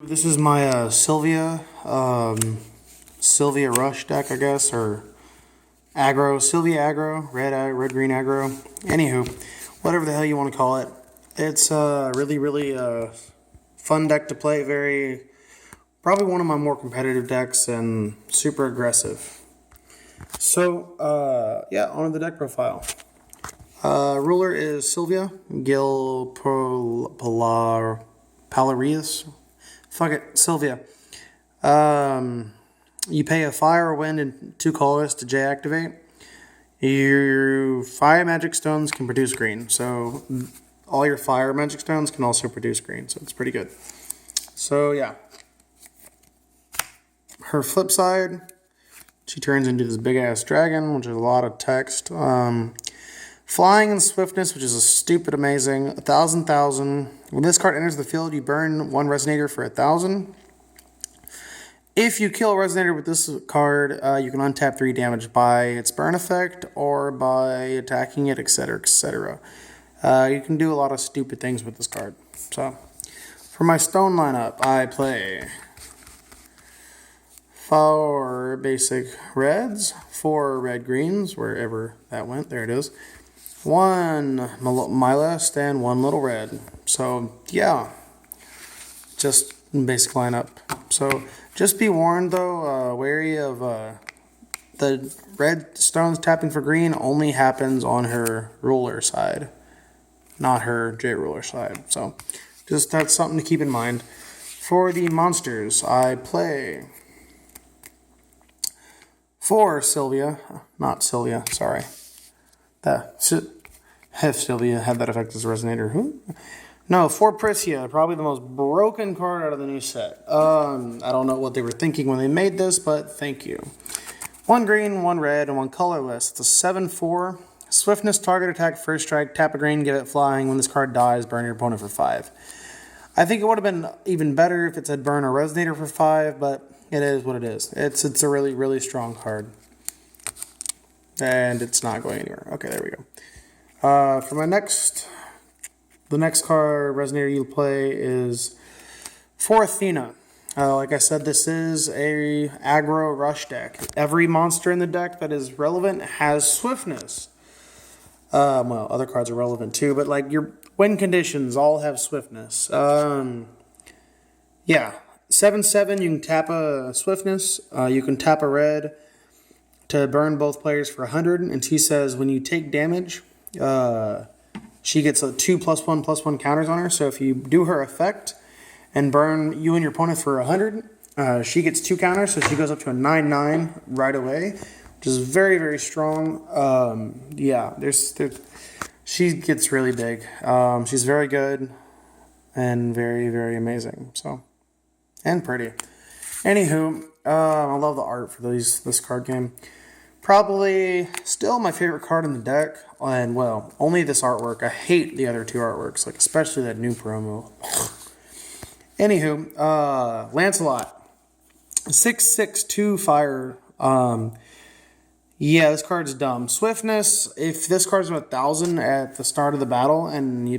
This is my Sylvia Rush deck, I guess, or Agro, Sylvia Agro, red green Agro. Anywho, whatever the hell you want to call it. It's a really fun deck to play. Probably one of my more competitive decks and super aggressive. So yeah, on the deck profile. Ruler is Sylvia Palarius. Fuck it, Sylvia. You pay a fire, wind, and 2 colors to J activate. Your fire magic stones can produce green, so all your fire magic stones can also produce green, so it's pretty good. So yeah. Her flip side, she turns into this big ass dragon, which is a lot of text. Flying and swiftness, which is a stupid amazing. 1,000,000. When this card enters the field, you burn 1 resonator for 1,000. If you kill a resonator with this card, you can untap 3 damage by its burn effect or by attacking it, etc., etc. You can do a lot of stupid things with this card. So, for my stone lineup, I play 4 basic reds, 4 red greens, wherever that went. There it is. 1 Mylast and 1 little red. So yeah, just basic lineup. So just be warned though, wary of the red stones tapping for green only happens on her ruler side, not her J ruler side. So just that's something to keep in mind. For the monsters, I play 4 Sylvia, not Sylvia, sorry. If Sylvia had that effect as a resonator. No, 4 Priscia, probably the most broken card out of the new set. I don't know what they were thinking when they made this, but thank you. 1 green, 1 red, and 1 colorless. It's a 7/4. Swiftness, target attack, first strike, tap a green, give it flying. When this card dies, burn your opponent for 5. I think it would have been even better if it said burn a resonator for 5, but it is what it is. It's a really strong card. And it's not going anywhere. Okay, there we go. For the next card resonator you'll play is 4 Athena. Like I said, this is a aggro rush deck. Every monster in the deck that is relevant has swiftness. Well, other cards are relevant too, but like your win conditions all have swiftness. Yeah, 7/7. You can tap a swiftness. You can tap a red to burn both players for 100, and she says when you take damage, she gets 2 +1/+1 counters on her. So if you do her effect and burn you and your opponent for 100, she gets 2 counters, so she goes up to a 9/9 right away, which is very strong. Yeah, she gets really big. She's very good and very amazing. So, and pretty. Anywho, I love the art for this card game. Probably still my favorite card in the deck, and well, only this artwork. I hate the other 2 artworks, like especially that new promo. Anywho, Lancelot, 6/6/2 fire. Yeah, this card's dumb. Swiftness. If this card's 1,000 at the start of the battle and you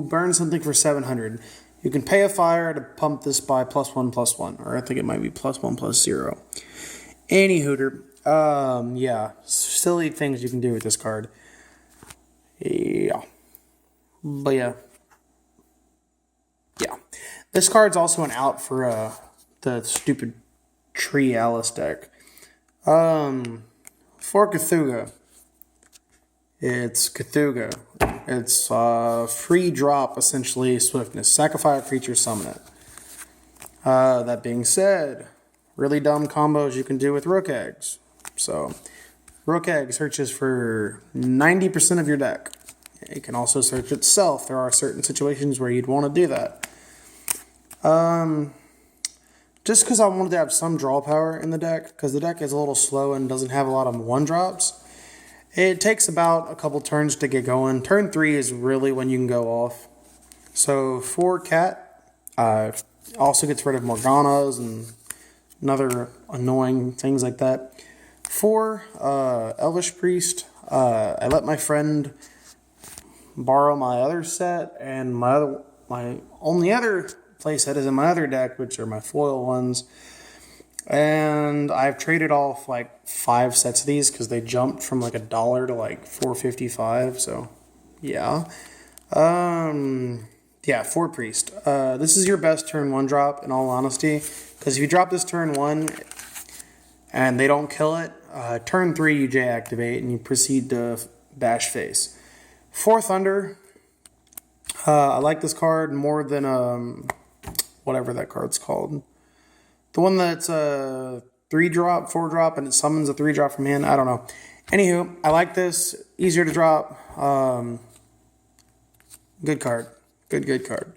burn something for 700. You can pay a fire to pump this by +1/+1, or I think it might be +1/+0. Any hooter. Yeah, silly things you can do with this card. Yeah. But yeah. This card's also an out for the stupid Tree Alice deck. For Cthulhu. It's Cthulhu. It's free drop, essentially, swiftness. Sacrifice a creature, summon it. That being said, really dumb combos you can do with Rook Eggs. So, Rook Egg searches for 90% of your deck. It can also search itself. There are certain situations where you'd want to do that. Just because I wanted to have some draw power in the deck, because the deck is a little slow and doesn't have a lot of 1-drops. It takes about a couple turns to get going. Turn 3 is really when you can go off. So 4 Cat also gets rid of Morganas and other annoying things like that. 4 Elvish Priest. I let my friend borrow my other set, and my only other playset is in my other deck, which are my foil ones. And I've traded off like 5 sets of these because they jumped from like $1 to like $4.55. So, yeah. Yeah, 4 Priest. This is your best turn 1 drop, in all honesty. Because if you drop this turn 1 and they don't kill it, turn 3 you J-activate and you proceed to bash face. 4 Thunder. I like this card more than whatever that card's called. The one that's a 3-drop, 4-drop, and it summons a 3-drop from hand. I don't know. Anywho, I like this. Easier to drop. Good card. Good card.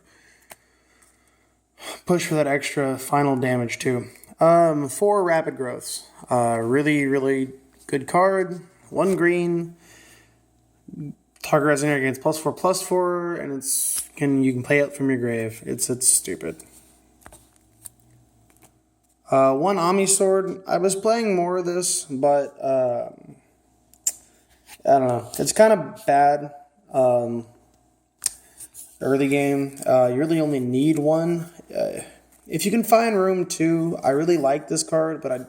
Push for that extra final damage too. 4 Rapid Growths. Really good card. 1 green. Target resonator gains +4/+4, and you can play it from your grave. It's stupid. 1 Ami Sword. I was playing more of this, but I don't know. It's kind of bad. Early game, you really only need 1. If you can find room 2, I really like this card, but I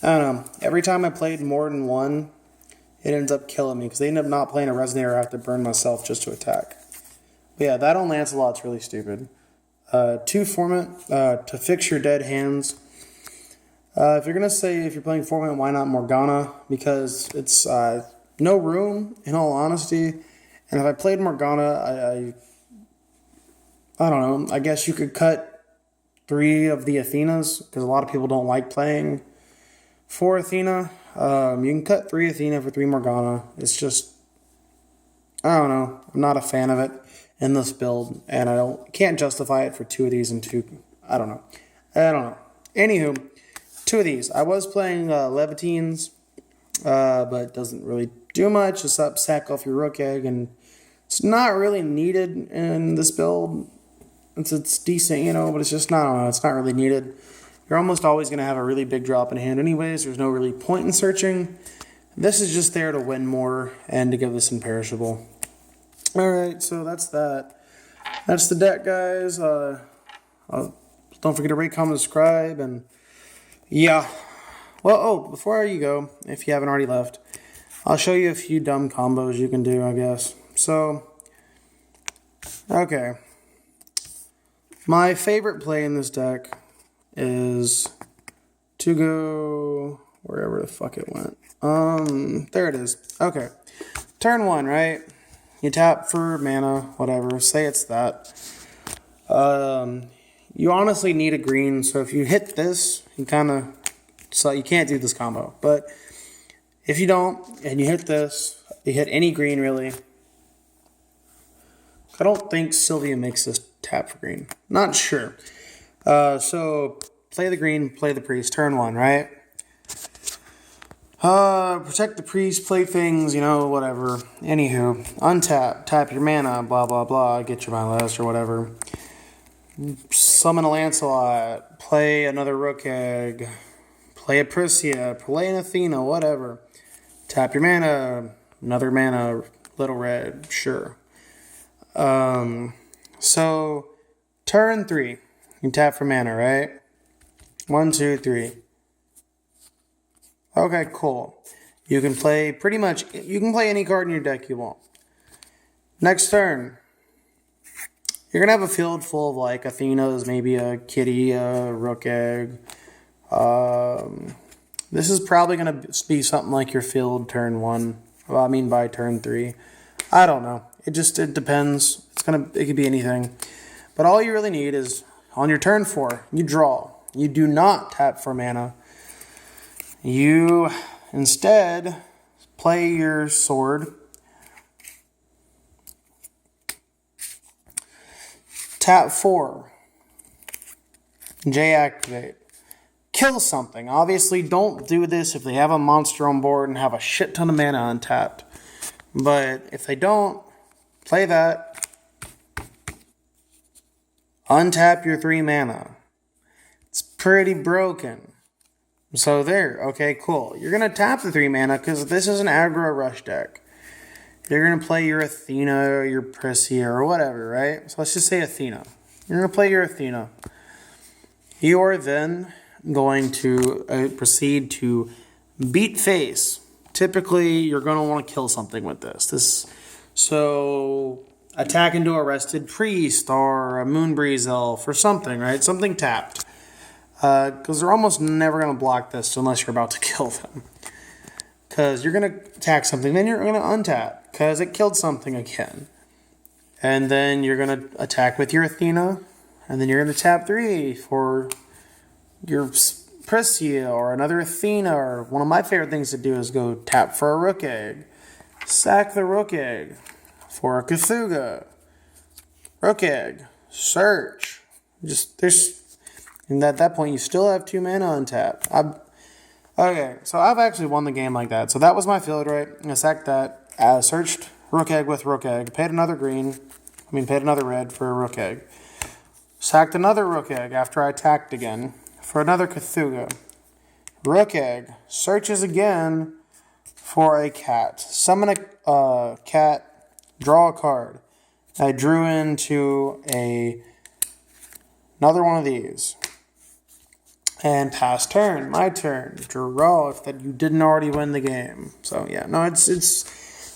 don't know. Every time I played more than 1, it ends up killing me because they end up not playing a Resonator. I have to burn myself just to attack. But yeah, that on Lancelot's really stupid. 2 Formant to fix your dead hands. If you're gonna say if you're playing Formant, why not Morgana? Because it's no room, in all honesty. And if I played Morgana, I don't know. I guess you could cut 3 of the Athenas because a lot of people don't like playing 4 Athena. You can cut 3 Athena for 3 Morgana. It's just, I don't know. I'm not a fan of it in this build, and can't justify it for 2 of these and 2. I don't know. Anywho, 2 of these. I was playing Levitines, but it doesn't really do much. Just sack off your Rook Egg, and it's not really needed in this build. It's decent, but it's just not. It's not really needed. You're almost always going to have a really big drop in hand anyways. There's no really point in searching. This is just there to win more and to give this imperishable. Alright, so that's that. That's the deck, guys. Don't forget to rate, comment, subscribe, and yeah. Well, before you go, if you haven't already left, I'll show you a few dumb combos you can do, I guess. So, okay. My favorite play in this deck is to go wherever the fuck it went. There it is. Okay. Turn 1, right? You tap for mana, whatever. Say it's that. You honestly need a green, so if you hit this, you can't do this combo. But if you don't, and you hit this, you hit any green really. I don't think Sylvia makes this tap for green. Not sure. So play the green, play the priest. Turn 1, right? Protect the priest, play things, whatever. Anywho, untap, tap your mana, blah, blah, blah, get your mana less or whatever. Summon a Lancelot, play another Rook Egg, play a Priscia, play an Athena, whatever. Tap your mana, another mana, little red, sure. So, turn 3, you tap for mana, right? 1, 2, 3. Okay, cool. You can play any card in your deck you want. Next turn, you're going to have a field full of like Athenas, maybe a Kitty, a Rook Egg. This is probably going to be something like your field turn 1. Well, I mean by turn 3. I don't know. It depends. It could be anything. But all you really need is on your turn 4, you draw. You do not tap for mana. You instead play your sword. Tap 4. J-activate. Kill something. Obviously, don't do this if they have a monster on board and have a shit ton of mana untapped. But if they don't, play that. Untap your 3 mana. It's pretty broken. So there. Okay, cool. You're going to tap the 3 mana because this is an aggro rush deck. You're going to play your Athena or your Priscia or whatever, right? So let's just say Athena. You're going to play your Athena. You are then going to proceed to beat face. Typically, you're going to want to kill something with this. So, attack into a Rested Priest or a Moonbreeze Elf or something, right? Something tapped. Because they're almost never going to block this unless you're about to kill them. Because you're going to attack something, then you're going to untap because it killed something again. And then you're going to attack with your Athena, and then you're going to tap 3 for your Priscia or another Athena, or one of my favorite things to do is go tap for a Rook Egg. Sack the Rook Egg for a Cthulhu. Rook Egg. Search. And at that point, you still have 2 mana untap. Okay, so I've actually won the game like that. So that was my field rate. I sacked that. Searched Rook Egg with Rook Egg. Paid another red for a Rook Egg. Sacked another Rook Egg after I attacked again for another Cthulhu. Rook Egg. Searches again for a cat. Summon a cat. Draw a card. I drew into another one of these. And pass turn, my turn. Draw if that you didn't already win the game. So yeah, no, it's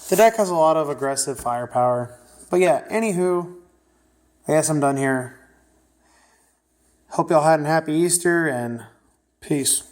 the deck has a lot of aggressive firepower. But yeah, anywho, I guess I'm done here. Hope y'all had a happy Easter and peace.